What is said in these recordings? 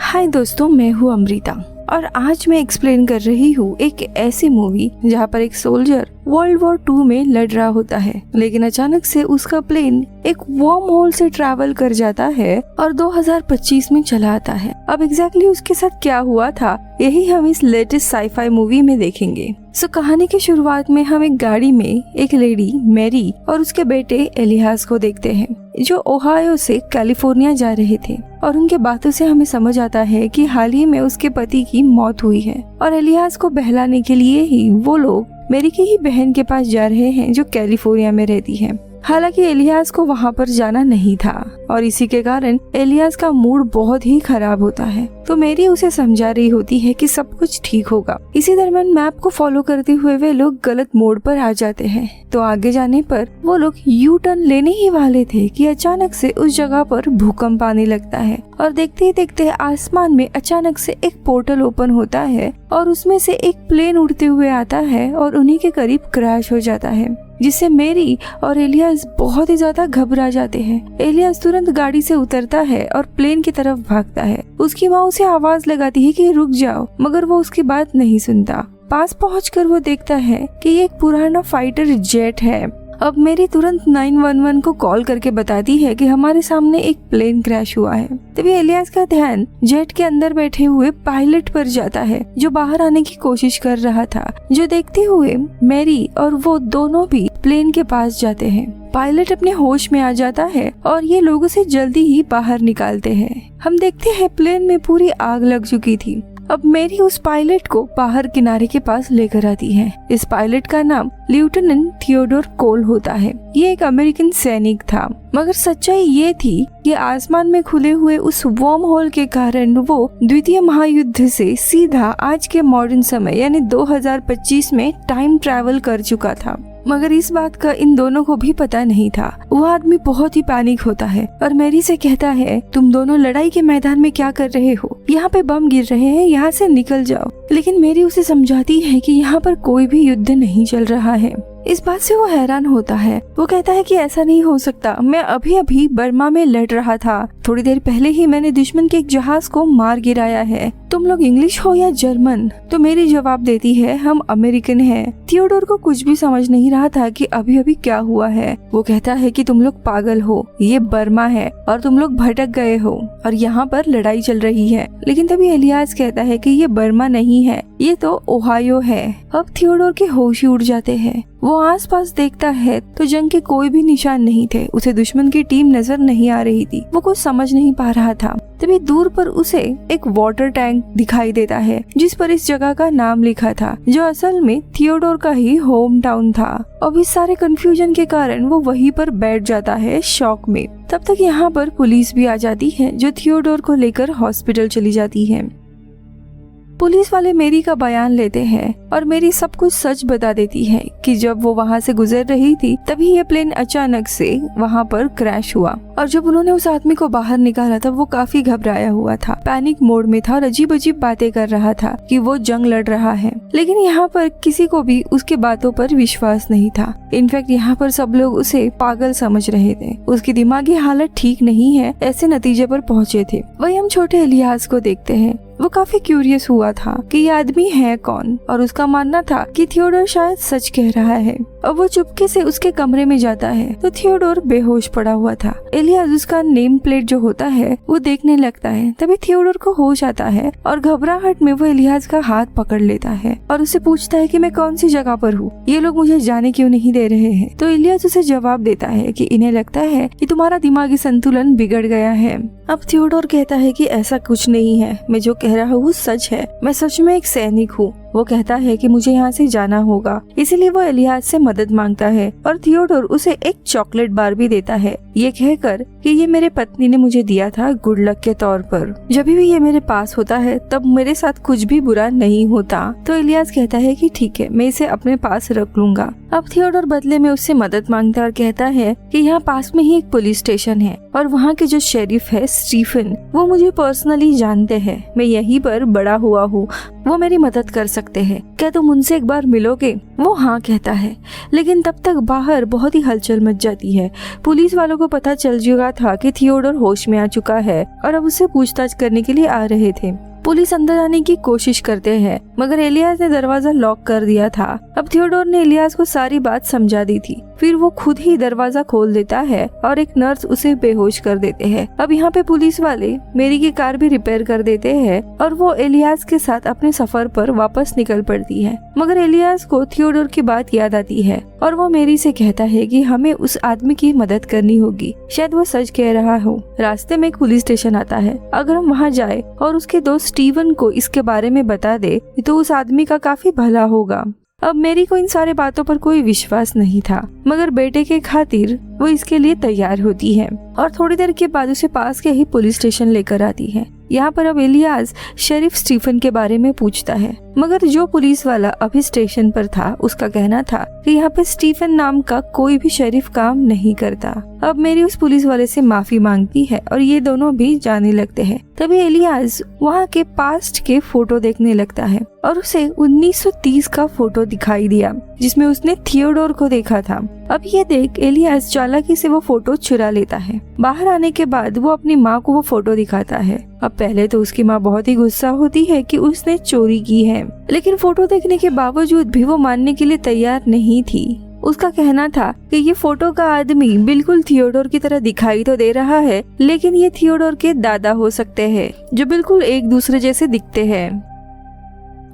हाय दोस्तों, मैं हूँ अमृता और आज मैं एक्सप्लेन कर रही हूँ एक ऐसी मूवी जहाँ पर एक सोल्जर वर्ल्ड वॉर 2 में लड़ रहा होता है, लेकिन अचानक से उसका प्लेन एक वर्म होल से ट्रैवल कर जाता है और 2025 में चला आता है। अब एग्जैक्टली उसके साथ क्या हुआ था, यही हम इस लेटेस्ट साईफाई मूवी में देखेंगे। कहानी की शुरुआत में हम एक गाड़ी में एक लेडी मैरी और उसके बेटे एलियास को देखते हैं, जो ओहायो से कैलिफोर्निया जा रहे थे। और उनके बातों से हमें समझ आता है कि हाल ही में उसके पति की मौत हुई है और एलियास को बहलाने के लिए ही वो लोग मैरी की ही बहन के पास जा रहे हैं, जो कैलिफोर्निया में रहती है। हालांकि एलियास को वहाँ पर जाना नहीं था और इसी के कारण एलियास का मूड बहुत ही खराब होता है। तो मैरी उसे समझा रही होती है कि सब कुछ ठीक होगा। इसी दरम्यान मैप को फॉलो करते हुए वे लोग गलत मोड़ पर आ जाते हैं। तो आगे जाने पर वो लोग यू टर्न लेने ही वाले थे कि अचानक से उस जगह पर भूकंप आने लगता है और देखते ही देखते आसमान में अचानक से एक पोर्टल ओपन होता है और उसमें से एक प्लेन उड़ते हुए आता है और उन्हीं के करीब क्रैश हो जाता है, जिससे मैरी और एलियास बहुत ही ज्यादा घबरा जाते हैं। एलियास तुरंत गाड़ी से उतरता है और प्लेन की तरफ भागता है। उसकी माँ उसे आवाज लगाती है कि रुक जाओ, मगर वो उसकी बात नहीं सुनता। पास पहुंचकर वो देखता है कि ये एक पुराना फाइटर जेट है। अब मैरी तुरंत 911 को कॉल करके बताती है कि हमारे सामने एक प्लेन क्रैश हुआ है। तभी एलियास का ध्यान जेट के अंदर बैठे हुए पायलट पर जाता है, जो बाहर आने की कोशिश कर रहा था, जो देखते हुए मैरी और वो दोनों भी प्लेन के पास जाते हैं। पायलट अपने होश में आ जाता है और ये लोगों से जल्दी ही बाहर निकालते हैं। हम देखते हैं प्लेन में पूरी आग लग चुकी थी। अब मैरी उस पायलट को बाहर किनारे के पास लेकर आती है। इस पायलट का नाम लेफ्टिनेंट थियोडोर कोल होता है। ये एक अमेरिकन सैनिक था, मगर सच्चाई ये थी कि आसमान में खुले हुए उस वर्म होल के कारण वो द्वितीय महायुद्ध से सीधा आज के मॉडर्न समय यानी 2025 में टाइम ट्रैवल कर चुका था। मगर इस बात का इन दोनों को भी पता नहीं था। वो आदमी बहुत ही पैनिक होता है और मैरी से कहता है, तुम दोनों लड़ाई के मैदान में क्या कर रहे हो? यहाँ पे बम गिर रहे हैं, यहाँ से निकल जाओ। लेकिन मैरी उसे समझाती है कि यहाँ पर कोई भी युद्ध नहीं चल रहा है। इस बात से वो हैरान होता है। वो कहता है कि ऐसा नहीं हो सकता, मैं अभी अभी बर्मा में लड़ रहा था, थोड़ी देर पहले ही मैंने दुश्मन के एक जहाज को मार गिराया है। तुम लोग इंग्लिश हो या जर्मन? तो मेरी जवाब देती है, हम अमेरिकन हैं। थियोडोर को कुछ भी समझ नहीं रहा था कि अभी अभी क्या हुआ है। वो कहता है कि तुम लोग पागल हो, ये बर्मा है और तुम लोग भटक गए हो और यहाँ पर लड़ाई चल रही है। लेकिन तभी एलियास कहता है कि ये बर्मा नहीं है, ये तो ओहायो है। अब थियोडोर के होश ही उड़ जाते हैं। वो आसपास देखता है तो जंग के कोई भी निशान नहीं थे। उसे दुश्मन की टीम नजर नहीं आ रही थी। वो कुछ समझ नहीं पा रहा था। तभी दूर पर उसे एक वाटर टैंक दिखाई देता है, जिस पर इस जगह का नाम लिखा था, जो असल में थियोडोर का ही होम टाउन था। अब इस सारे कंफ्यूजन के कारण वो वहीं पर बैठ जाता है शॉक में। तब तक यहाँ पर पुलिस भी आ जाती है, जो थियोडोर को लेकर हॉस्पिटल चली जाती है। पुलिस वाले मैरी का बयान लेते हैं और मैरी सब कुछ सच बता देती है कि जब वो वहाँ से गुजर रही थी तभी ये प्लेन अचानक से वहाँ पर क्रैश हुआ और जब उन्होंने उस आदमी को बाहर निकाला था वो काफी घबराया हुआ था, पैनिक मोड में था और अजीब अजीब बातें कर रहा था कि वो जंग लड़ रहा है। लेकिन यहाँ पर किसी को भी उसके बातों पर विश्वास नहीं था। इनफैक्ट यहाँ पर सब लोग उसे पागल समझ रहे थे। उसकी दिमागी हालत ठीक नहीं है, ऐसे नतीजे पर पहुँचे थे। वही हम छोटे एलियास को देखते हैं। वो काफी क्यूरियस हुआ था कि ये आदमी है कौन और उसका मानना था कि थियोडोर शायद सच कह रहा है। अब वो चुपके से उसके कमरे में जाता है तो थियोडोर बेहोश पड़ा हुआ था। एलियास उसका नेम प्लेट जो होता है वो देखने लगता है। तभी थियोडोर को होश आता है और घबराहट में वो एलियास का हाथ पकड़ लेता है और उससे पूछता है कि मैं कौन सी जगह पर हूँ, ये लोग मुझे जाने क्यों नहीं दे रहे हैं? तो एलियास उसे जवाब देता है कि इन्हें लगता है कि तुम्हारा दिमागी संतुलन बिगड़ गया है। अब थियोडोर कहता है कि ऐसा कुछ नहीं है, मैं जो कह रहा हूँ सच है, मैं सच में एक सैनिक हूँ। वो कहता है कि मुझे यहाँ से जाना होगा, इसीलिए वो एलियास से मदद मांगता है और थियोडोर उसे एक चॉकलेट बार भी देता है, ये कहकर कि ये मेरे पत्नी ने मुझे दिया था गुड लक के तौर पर। जब भी ये मेरे पास होता है तब मेरे साथ कुछ भी बुरा नहीं होता। तो एलियास कहता है कि ठीक है, मैं इसे अपने पास रख लूंगा। अब थियोडोर बदले में उससे मदद मांगता और कहता है कि यहाँ पास में ही एक पुलिस स्टेशन है और वहाँ के जो शेरिफ है स्टीफन, वो मुझे पर्सनली जानते हैं, मैं यहीं पर बड़ा हुआ हूँ, वो मेरी मदद कर सकते लगते हैं, क्या तुम उनसे एक बार मिलोगे? वो हाँ कहता है, लेकिन तब तक बाहर बहुत ही हलचल मच जाती है। पुलिस वालों को पता चल चुका था कि थियोडोर होश में आ चुका है और अब उससे पूछताछ करने के लिए आ रहे थे। पुलिस अंदर आने की कोशिश करते हैं, मगर एलियास ने दरवाजा लॉक कर दिया था। अब थियोडोर ने एलियास को सारी बात समझा दी थी। फिर वो खुद ही दरवाजा खोल देता है और एक नर्स उसे बेहोश कर देते हैं। अब यहाँ पे पुलिस वाले मेरी की कार भी रिपेयर कर देते हैं और वो एलियास के साथ अपने सफर पर वापस निकल पड़ती है। मगर एलियास को थियोडोर की बात याद आती है और वो मेरी से कहता है कि हमें उस आदमी की मदद करनी होगी, शायद वो सच कह रहा हो। रास्ते में एक पुलिस स्टेशन आता है। अगर हम वहाँ जाए और उसके दोस्त स्टीवन को इसके बारे में बता दे तो उस आदमी का काफी भला होगा। अब मेरी को इन सारे बातों पर कोई विश्वास नहीं था, मगर बेटे के खातिर वो इसके लिए तैयार होती है और थोड़ी देर के बाद उसे पास के ही पुलिस स्टेशन लेकर आती है। यहाँ पर अब एलियास शेरिफ स्टीफन के बारे में पूछता है, मगर जो पुलिस वाला अभी स्टेशन पर था उसका कहना था कि यहाँ पे स्टीफन नाम का कोई भी शेरिफ काम नहीं करता। अब मेरी उस पुलिस वाले से माफी मांगती है और ये दोनों भी जाने लगते हैं। तभी एलियास वहाँ के पास्ट के फोटो देखने लगता है और उसे 1930 का फोटो दिखाई दिया जिसमें उसने थियोडोर को देखा था। अब ये देख एलियास चालाकी से वो फोटो चुरा लेता है। बाहर आने के बाद वो अपनी माँ को वो फोटो दिखाता है। अब पहले तो उसकी माँ बहुत ही गुस्सा होती है कि उसने चोरी की है, लेकिन फोटो देखने के बावजूद भी वो मानने के लिए तैयार नहीं थी। उसका कहना था कि ये फोटो का आदमी बिल्कुल थियोडोर की तरह दिखाई तो दे रहा है, लेकिन ये थियोडोर के दादा हो सकते हैं जो बिल्कुल एक दूसरे जैसे दिखते हैं।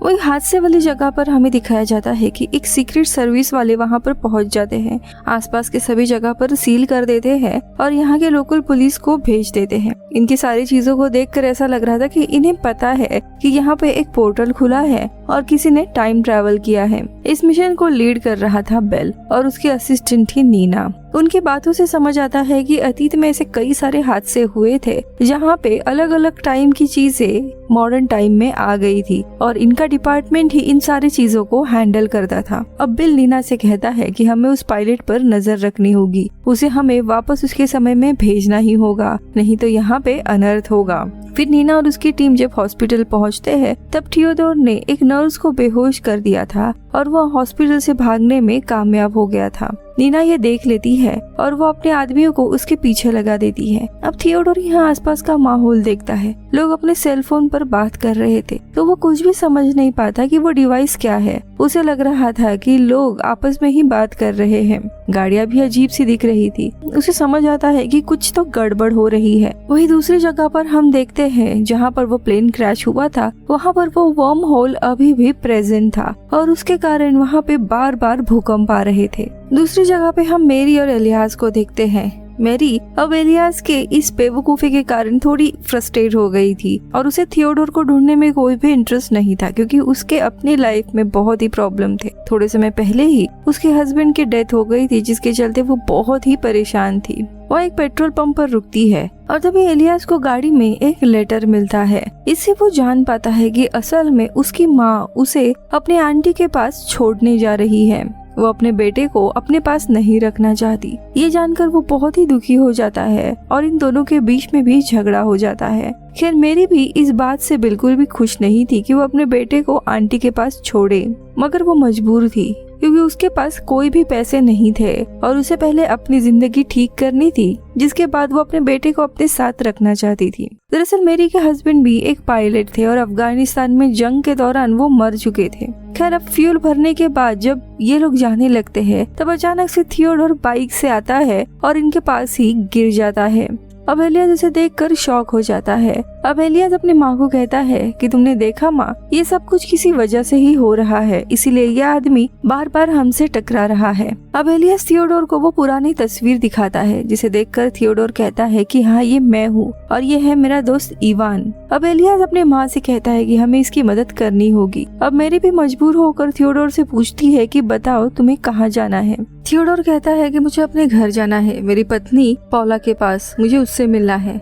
वही हादसे वाली जगह पर हमें दिखाया जाता है कि एक सीक्रेट सर्विस वाले वहां पर पहुंच जाते हैं, आसपास के सभी जगह पर सील कर देते हैं और यहाँ के लोकल पुलिस को भेज देते हैं। इनकी सारी चीजों को देखकर ऐसा लग रहा था कि इन्हें पता है कि यहाँ पे एक पोर्टल खुला है और किसी ने टाइम ट्रैवल किया है। इस मिशन को लीड कर रहा था बेल और उसकी असिस्टेंट थी नीना। उनकी बातों से समझ आता है कि अतीत में ऐसे कई सारे हादसे हुए थे जहाँ पे अलग अलग टाइम की चीजें मॉडर्न टाइम में आ गई थी और इनका डिपार्टमेंट ही इन सारी चीजों को हैंडल करता था। अब बिल नीना से कहता है कि हमें उस पायलट पर नजर रखनी होगी, उसे हमें वापस उसके समय में भेजना ही होगा, नहीं तो यहाँ पे अनर्थ होगा। फिर नीना और उसकी टीम जब हॉस्पिटल पहुंचते हैं तब थियोडोर ने एक नर्स को बेहोश कर दिया था और वह हॉस्पिटल से भागने में कामयाब हो गया था। नीना ये देख लेती है और वो अपने आदमियों को उसके पीछे लगा देती है। अब थियोडोर यहाँ आसपास का माहौल देखता है। लोग अपने सेल फोन पर बात कर रहे थे तो वो कुछ भी समझ नहीं पाता कि वो डिवाइस क्या है। उसे लग रहा था कि लोग आपस में ही बात कर रहे हैं। गाड़ियाँ भी अजीब सी दिख रही थी। उसे समझ आता है कि कुछ तो गड़बड़ हो रही है। वही दूसरी जगह पर हम देखते हैं जहाँ पर वो प्लेन क्रैश हुआ था, वहाँ पर वो वर्म होल अभी भी प्रेजेंट था और उसके कारण वहाँ पे बार बार भूकंप आ रहे थे। दूसरी जगह पे हम मेरी और एलियास को देखते हैं। मेरी अब एलियास के इस बेवकूफी के कारण थोड़ी फ्रस्ट्रेट हो गई थी और उसे थियोडोर को ढूंढने में कोई भी इंटरेस्ट नहीं था, क्योंकि उसके अपनी लाइफ में बहुत ही प्रॉब्लम थे। थोड़े समय पहले ही उसके हस्बैंड की डेथ हो गई थी, जिसके चलते वो बहुत ही परेशान थी। वो एक पेट्रोल पंप पर रुकती है और तभी एलियास को गाड़ी में एक लेटर मिलता है। इससे वो जान पाता है कि असल में उसकी माँ उसे अपने आंटी के पास छोड़ने जा रही है। वो अपने बेटे को अपने पास नहीं रखना चाहती। ये जानकर वो बहुत ही दुखी हो जाता है और इन दोनों के बीच में भी झगड़ा हो जाता है। खैर मेरी भी इस बात से बिल्कुल भी खुश नहीं थी कि वो अपने बेटे को आंटी के पास छोड़े, मगर वो मजबूर थी क्योंकि उसके पास कोई भी पैसे नहीं थे और उसे पहले अपनी जिंदगी ठीक करनी थी, जिसके बाद वो अपने बेटे को अपने साथ रखना चाहती थी। दरअसल मेरी के हस्बैंड भी एक पायलट थे और अफगानिस्तान में जंग के दौरान वो मर चुके थे। खैर अब फ्यूल भरने के बाद जब ये लोग जाने लगते हैं तब अचानक से थियोडोर बाइक से आता है और इनके पास ही गिर जाता है। अब एलियास उसे देखकर शॉक हो जाता है। अब एलियास अपनी माँ को कहता है कि तुमने देखा माँ, ये सब कुछ किसी वजह से ही हो रहा है, इसीलिए यह आदमी बार बार हमसे टकरा रहा है। अब एलियास थियोडोर को वो पुरानी तस्वीर दिखाता है, जिसे देखकर थियोडोर कहता है कि हाँ ये मैं हूँ और ये है मेरा दोस्त इवान। अब एलियास अपने माँ से कहता है कि हमें इसकी मदद करनी होगी। अब मेरी भी मजबूर होकर थियोडोर से पूछती है कि बताओ तुम्हें कहाँ जाना है। थियोडोर कहता है कि मुझे अपने घर जाना है, मेरी पत्नी पौला के पास, मुझे उससे मिलना है।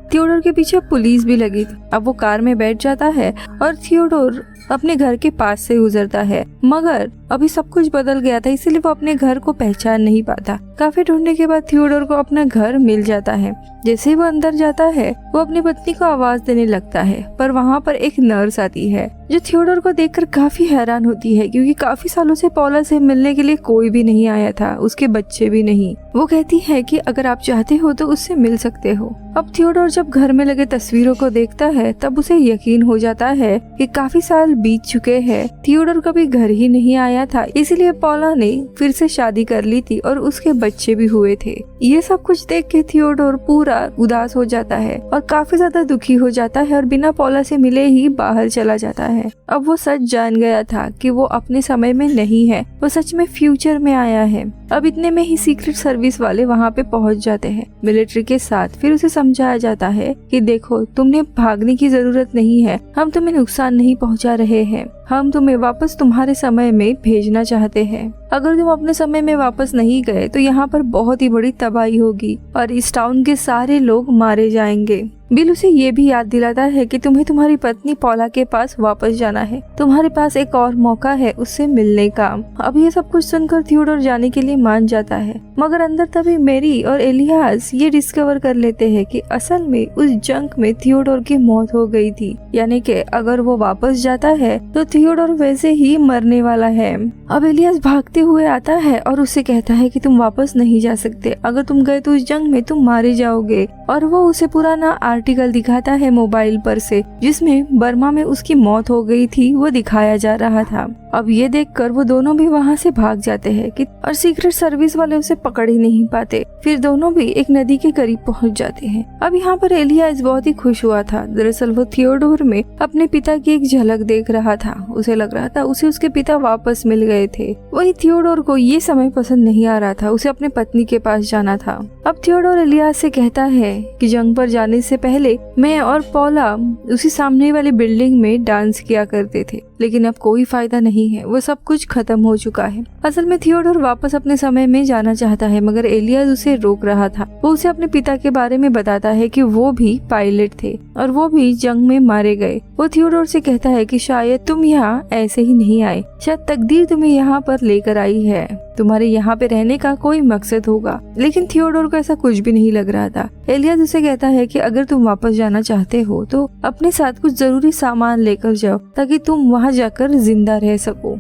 थियोडोर के पीछे पुलिस भी लगी थी। अब वो कार में बैठ जाता है और थियोडोर अपने घर के पास से गुजरता है, मगर अभी सब कुछ बदल गया था, इसीलिए वो अपने घर को पहचान नहीं पाता। काफी ढूंढने के बाद थियोडोर को अपना घर मिल जाता है। जैसे ही वो अंदर जाता है वो अपनी पत्नी को आवाज देने लगता है, पर वहाँ पर एक नर्स आती है जो थियोडोर को देखकर काफी हैरान होती है, क्योंकि काफी सालों से पॉला से मिलने के लिए कोई भी नहीं आया था, उसके बच्चे भी नहीं। वो कहती है कि अगर आप चाहते हो तो उससे मिल सकते हो। अब थियोडोर जब घर में लगे तस्वीरों को देखता है तब उसे यकीन हो जाता है कि काफी साल बीत चुके हैं, थियोडोर कभी घर ही नहीं आया था, इसलिए पॉला ने फिर से शादी कर ली थी और उसके बच्चे भी हुए थे। ये सब कुछ देख के थियोडोर पूरा उदास हो जाता है और काफी ज्यादा दुखी हो जाता है और बिना पॉला से मिले ही बाहर चला जाता है। अब वो सच जान गया था कि वो अपने समय में नहीं है, वो सच में फ्यूचर में आया है। अब इतने में ही सीक्रेट सर्विस वाले वहाँ पे पहुँच जाते हैं मिलिट्री के साथ। फिर उसे समझाया जाता है कि देखो, तुमने भागने की जरूरत नहीं है, हम तुम्हें नुकसान नहीं पहुँचा रहे हैं, हम तुम्हें वापस तुम्हारे समय में भेजना चाहते हैं। अगर तुम अपने समय में वापस नहीं गए तो यहाँ पर बहुत ही बड़ी तबाही होगी और इस टाउन के सारे लोग मारे जाएंगे। बिल उसे ये भी याद दिलाता है कि तुम्हें तुम्हारी पत्नी पॉला के पास वापस जाना है, तुम्हारे पास एक और मौका है उससे मिलने का। अब ये सब कुछ सुनकर थियोडोर जाने के लिए मान जाता है, मगर अंदर तभी मेरी और एलियास ये डिस्कवर कर लेते हैं कि असल में उस जंग में थियोडोर की मौत हो गई थी, यानी कि अगर वो वापस जाता है तो थियोडोर वैसे ही मरने वाला है। अब एलियास भागते हुए आता है और उससे कहता है कि तुम वापस नहीं जा सकते, अगर तुम गए तो उस जंग में तुम मारे जाओगे। और वो उसे पुराना आर्टिकल दिखाता है मोबाइल पर से, जिसमें बर्मा में उसकी मौत हो गई थी, वो दिखाया जा रहा था। अब ये देखकर वो दोनों भी वहाँ से भाग जाते हैं कि और सीक्रेट सर्विस वाले उसे पकड़ ही नहीं पाते। फिर दोनों भी एक नदी के करीब पहुँच जाते हैं। अब यहाँ पर एलियास बहुत ही खुश हुआ था। दरअसल वो थियोडोर में अपने पिता की एक झलक देख रहा था। उसे लग रहा था उसे उसके पिता वापस मिल गए थे। वही थियोडोर को ये समय पसंद नहीं आ रहा था, उसे अपने पत्नी के पास जाना था। अब थियोडोर एलियास से कहता है कि जंग पर जाने से पहले मैं और पॉला उसी सामने वाली बिल्डिंग में डांस किया करते थे, लेकिन अब कोई फायदा नहीं है, वो सब कुछ खत्म हो चुका है। असल में थियोडोर वापस अपने समय में जाना चाहता है, मगर एलियास उसे रोक रहा था। वो उसे अपने पिता के बारे में बताता है कि वो भी पायलट थे और वो भी जंग में मारे गए। वो थियोडोर से कहता है कि शायद तुम यहाँ ऐसे ही नहीं आए, शायद तकदीर तुम्हें यहाँ पर लेकर आई है, तुम्हारे यहाँ पे रहने का कोई मकसद होगा। लेकिन थियोडोर को ऐसा कुछ भी नहीं लग रहा था। एलियास उसे कहता है कि अगर तुम वापस जाना चाहते हो तो अपने साथ कुछ जरूरी सामान लेकर जाओ, ताकि तुम वहाँ जाकर जिंदा रह सको।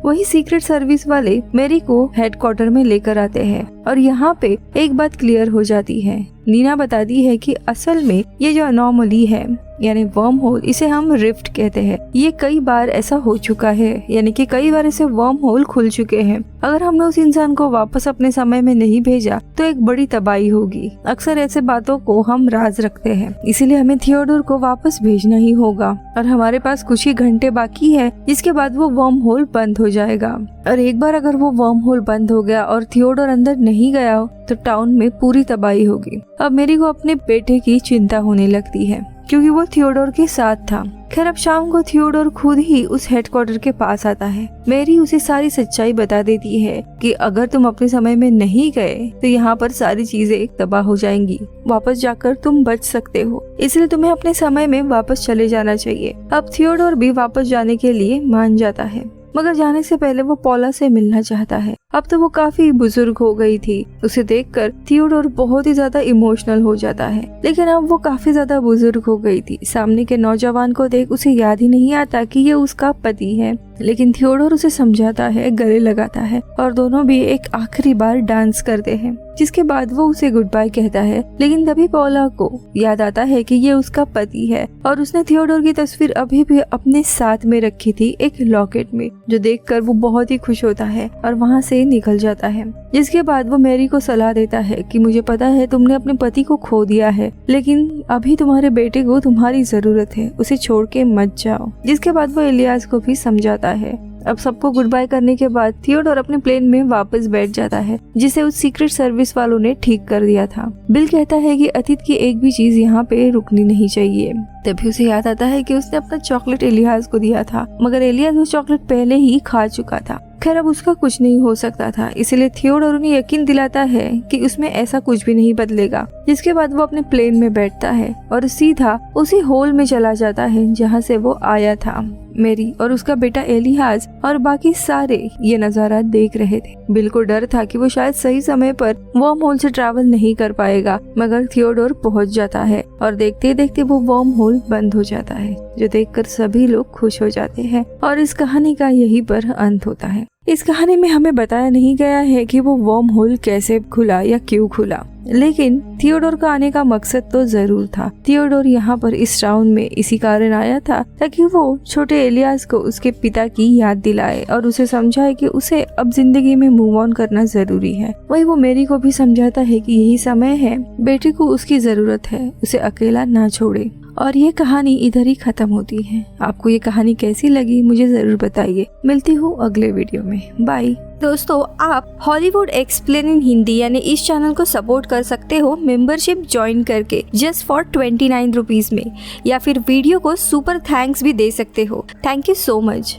वही सीक्रेट सर्विस वाले मेरी को हेडक्वार्टर में लेकर आते हैं और यहाँ पे एक बात क्लियर हो जाती है। नीना बताती है कि असल में ये जो अनोमली है, यानी वर्म होल, इसे हम रिफ्ट कहते हैं। ये कई बार ऐसा हो चुका है, यानी कि कई बार ऐसे वर्म होल खुल चुके हैं। अगर हमने उस इंसान को वापस अपने समय में नहीं भेजा तो एक बड़ी तबाही होगी। अक्सर ऐसे बातों को हम राज रखते हैं, इसीलिए हमें थियोडोर को वापस भेजना ही होगा और हमारे पास कुछ ही घंटे बाकी है, जिसके बाद वो वर्म होल बंद हो जाएगा। और एक बार अगर वो वर्म होल बंद हो गया और थियोडोर अंदर नहीं गया तो टाउन में पूरी तबाही होगी। अब मेरी को अपने बेटे की चिंता होने लगती है, क्योंकि वो थियोडोर के साथ था। खैर अब शाम को थियोडोर खुद ही उस हेडक्वार्टर के पास आता है। मेरी उसे सारी सच्चाई बता देती है कि अगर तुम अपने समय में नहीं गए तो यहाँ पर सारी चीजें तबाह हो जाएंगी, वापस जाकर तुम बच सकते हो, इसलिए तुम्हें अपने समय में वापस चले जाना चाहिए। अब थियोडोर भी वापस जाने के लिए मान जाता है, मगर जाने से पहले वो पॉला से मिलना चाहता है। अब तो वो काफी बुजुर्ग हो गई थी। उसे देखकर थियोडोर बहुत ही ज्यादा इमोशनल हो जाता है, लेकिन अब वो काफी ज्यादा बुजुर्ग हो गई थी। सामने के नौजवान को देख उसे याद ही नहीं आता कि ये उसका पति है, लेकिन थियोडोर उसे समझाता है, गले लगाता है और दोनों भी एक आखिरी बार डांस करते हैं, जिसके बाद वो उसे गुड बाय कहता है। लेकिन तभी पॉला को याद आता है कि ये उसका पति है और उसने थियोडोर की तस्वीर अभी भी अपने साथ में रखी थी एक लॉकेट में, जो देखकर वो बहुत ही खुश होता है और वहाँ से निकल जाता है। जिसके बाद वो मैरी को सलाह देता है कि मुझे पता है तुमने अपने पति को खो दिया है, लेकिन अभी तुम्हारे बेटे को तुम्हारी जरूरत है, उसे छोड़ के मत जाओ। जिसके बाद वो एलियास को भी समझाता है। अब सबको गुड बाय करने के बाद थियोडोर अपने प्लेन में वापस बैठ जाता है, जिसे उस सीक्रेट सर्विस वालों ने ठीक कर दिया था। बिल कहता है कि अतीत की एक भी चीज यहाँ पे रुकनी नहीं चाहिए। तभी उसे याद आता है कि उसने अपना चॉकलेट एलियास को दिया था, मगर एलियास वो चॉकलेट पहले ही खा चुका था। खैर अब उसका कुछ नहीं हो सकता था, इसलिए थियोडोर उन्हें यकीन दिलाता है कि उसमें ऐसा कुछ भी नहीं बदलेगा। जिसके बाद वो अपने प्लेन में बैठता है और सीधा उसी होल में चला जाता है जहाँ से वो आया था। मेरी और उसका बेटा एलियास और बाकी सारे ये नजारा देख रहे थे। बिल को डर था कि वो शायद सही समय पर वर्म होल से ट्रैवल नहीं कर पाएगा, मगर थियोडोर पहुंच जाता है और देखते देखते वो वर्म होल बंद हो जाता है, जो देखकर सभी लोग खुश हो जाते हैं और इस कहानी का यहीं पर अंत होता है। इस कहानी में हमें बताया नहीं गया है कि वो वर्म होल कैसे खुला या क्यों खुला, लेकिन थियोडोर का आने का मकसद तो जरूर था। थियोडोर यहाँ पर इस टाउन में इसी कारण आया था ताकि वो छोटे एलियास को उसके पिता की याद दिलाए और उसे समझाए कि उसे अब जिंदगी में मूव ऑन करना जरूरी है। वही वो मेरी को भी समझाता है कि यही समय है, बेटी को उसकी जरूरत है, उसे अकेला ना छोड़े। और ये कहानी इधर ही खत्म होती है। आपको ये कहानी कैसी लगी मुझे जरूर बताइए। मिलती हूँ अगले वीडियो में। बाय। दोस्तों, आप हॉलीवुड एक्सप्लेन इन हिंदी यानी इस चैनल को सपोर्ट कर सकते हो मेंबरशिप ज्वाइन करके जस्ट फॉर 29 रुपीज में, या फिर वीडियो को सुपर थैंक्स भी दे सकते हो। Thank you so much.